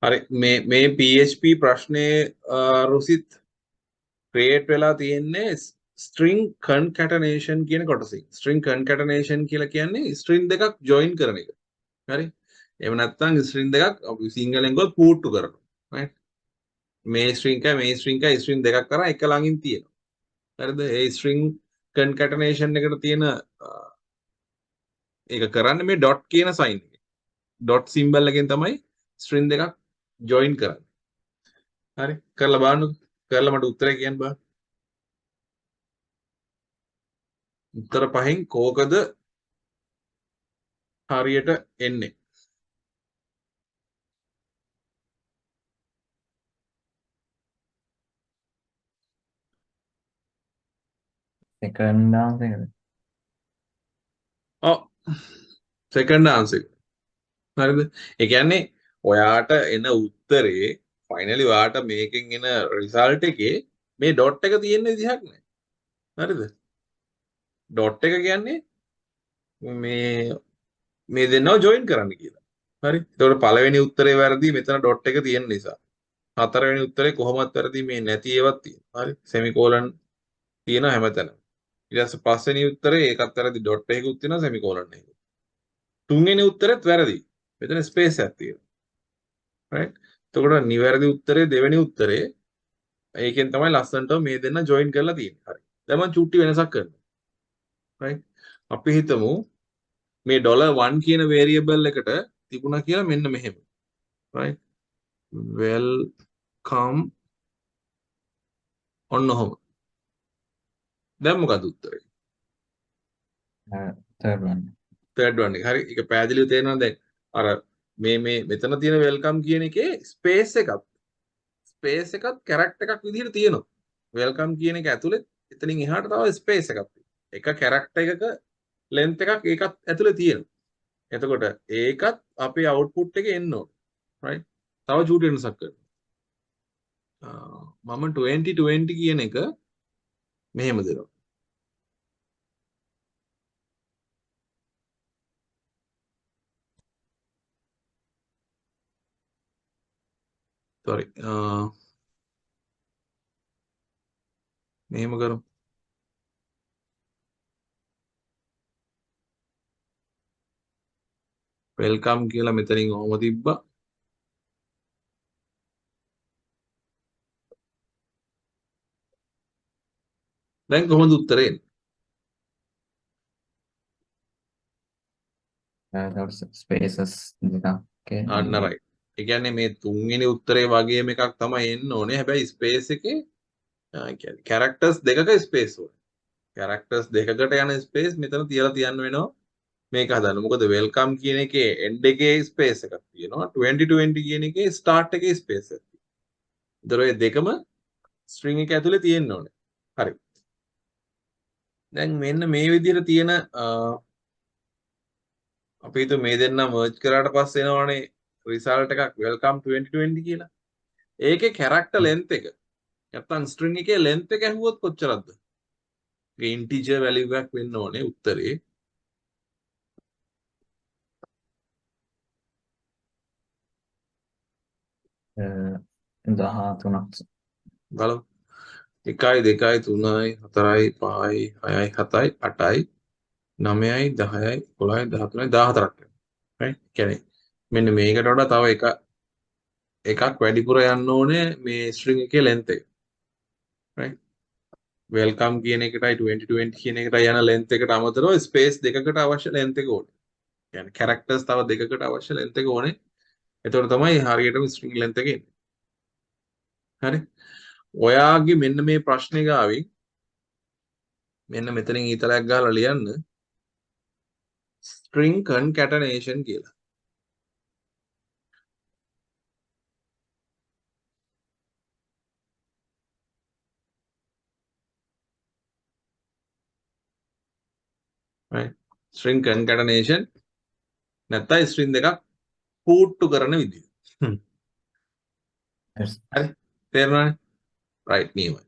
හරි මේ PHP ප්‍රශ්නේ රුසිත් create වෙලා තියෙන්නේ string concatenation කියන කොටසින්. string concatenation කියලා කියන්නේ string දෙකක් join කරන එක. හරි. එහෙම නැත්නම් string දෙකක් අපි සිංහලෙන් ගොත් පුට්ටු කරනවා. right. මේ string එකයි string දෙකක් කරා එක ළඟින් තියෙනවා. හරිද? ඒ string concatenation එකට තියෙන ඒක කරන්නේ මේ dot කියන sign එක. dot symbol එකෙන් තමයි string දෙකක් join කරන්නේ. හරි. කරලා බලන්න. කරලා මට උත්තරේ කියන්න බෑ. උත්තර පහෙන් කෝකද හරියට එන්නේ? second answer. ඔව්. second answer. හරිද? ඒ කියන්නේ ඔයාට එන උත්තරේ ෆයිනලි ඔයාට මේකෙන් එන රිසල්ට් එකේ මේ ඩොට් එක තියෙන විදිහක් නෑ. හරිද? ඩොට් එක කියන්නේ මේ දෙන්නව ජොයින් කරන්න කියලා. හරි? ඒතකොට පළවෙනි උත්තරේ වැරදි මෙතන ඩොට් එක තියෙන නිසා. හතරවෙනි උත්තරේ කොහොමත් වැරදි මේ නැති ඒවත් තියෙනවා. හරි? සෙමිකෝලන් තියෙනවා හැමතැනම. ඊට පස්සේ පස්වෙනි උත්තරේ ඒකත් වැරදි ඩොට් එකකුත් තියෙනවා සෙමිකෝලන් එකක්. තුන්වෙනි උත්තරෙත් වැරදි. මෙතන ස්පේස් එකක් තියෙනවා. right? එතකොට නිවැරදි උත්තරේ දෙවෙනි උත්තරේ ඒකෙන් තමයි ලස්සනට මේ දෙන්න ජොයින් කරලා තියෙන්නේ. හරි. දැන් මම චුට්ටි වෙනසක් කරනවා. right? අපි හිතමු මේ $1 කියන variable එකට තිබුණා කියලා මෙන්න මෙහෙම. right? welcome ඔන්න ඔහොම. දැන් මොකද උත්තරේ? Third one. third one එක. හරි. ඒක පැහැදිලිව තේරෙනවද දැන්? අර මේ මෙතන තියෙන welcome කියන එකේ space එකත් character එකක් විදිහට තියෙනවා. welcome කියන එක ඇතුලේ එතනින් එහාට තව space එකක් තියෙනවා. එක character එකක length එකක් ඒකත් ඇතුලේ තියෙනවා. එතකොට ඒකත් අපේ output එකේ එන්න ඕනේ. right? තව චූටි වෙනසක් කරනවා. මම 2020 කියන එක මෙහෙම දෙනවා. sorry. මෙහෙම කරමු. welcome කියලා මෙතනින් ඔහොම තිබ්බා. දැන් කොහොමද උත්තරේ එන්නේ? Those spaces දෙකක්. අන්න right. ඒ කියන්නේ මේ තුන්වෙනි උත්තරේ වගේම එකක් තමයි එන්න ඕනේ. හැබැයි ස්පේස් එකේ කියන්නේ characters දෙකක ස්පේස් ඕනේ. characters දෙකකට යන ස්පේස් මෙතන තියලා තියන්න වෙනවා. මේක හදන්න. මොකද welcome කියන එකේ end එකේ ස්පේස් එකක් තියෙනවා. 2020 කියන එකේ start එකේ ස්පේස් එකක් තියෙනවා. ඒතර ඔය දෙකම string එක ඇතුලේ තියෙන්න ඕනේ. හරි. දැන් මෙන්න මේ විදිහට තියෙන අපි හිතුව මේ දෙන්න merge කරාට පස්සේ එනවනේ result එකක් welcome 2020 කියලා. ඒකේ character length එක නැත්තම් string එකේ length එක ඇහුවොත් කොච්චරද? ඒක integer value එකක් වෙන්න ඕනේ උත්තරේ. දහ තුනක් බලමු. 1 2 3 4 5 6 7 8 9යි 10යි 11යි 13යි 14ක්. right? කියන්නේ මෙන්න මේකට වඩා තව එකක් වැඩිපුර යන්න ඕනේ මේ string එකේ length එක. right? welcome කියන එකටයි 2020 කියන එකටයි යන length එකට අමතරව space දෙකකට අවශ්‍ය length එක ඕනේ. කියන්නේ characters තව දෙකකට අවශ්‍ය length එක ඕනේ. එතකොට තමයි හරියටම string length එක එන්නේ. හරි? ඔයාගේ මෙන්න මේ ප්‍රශ්නේ ගාවින් මෙන්න මෙතනින් ඊතලයක් ගහලා ලියන්න string concatenation කියලා. right? string concatenation නැත්නම් string දෙකක් පුට්ටු කරන විදිය. හරි? තේරුණානේ? right නියමයි.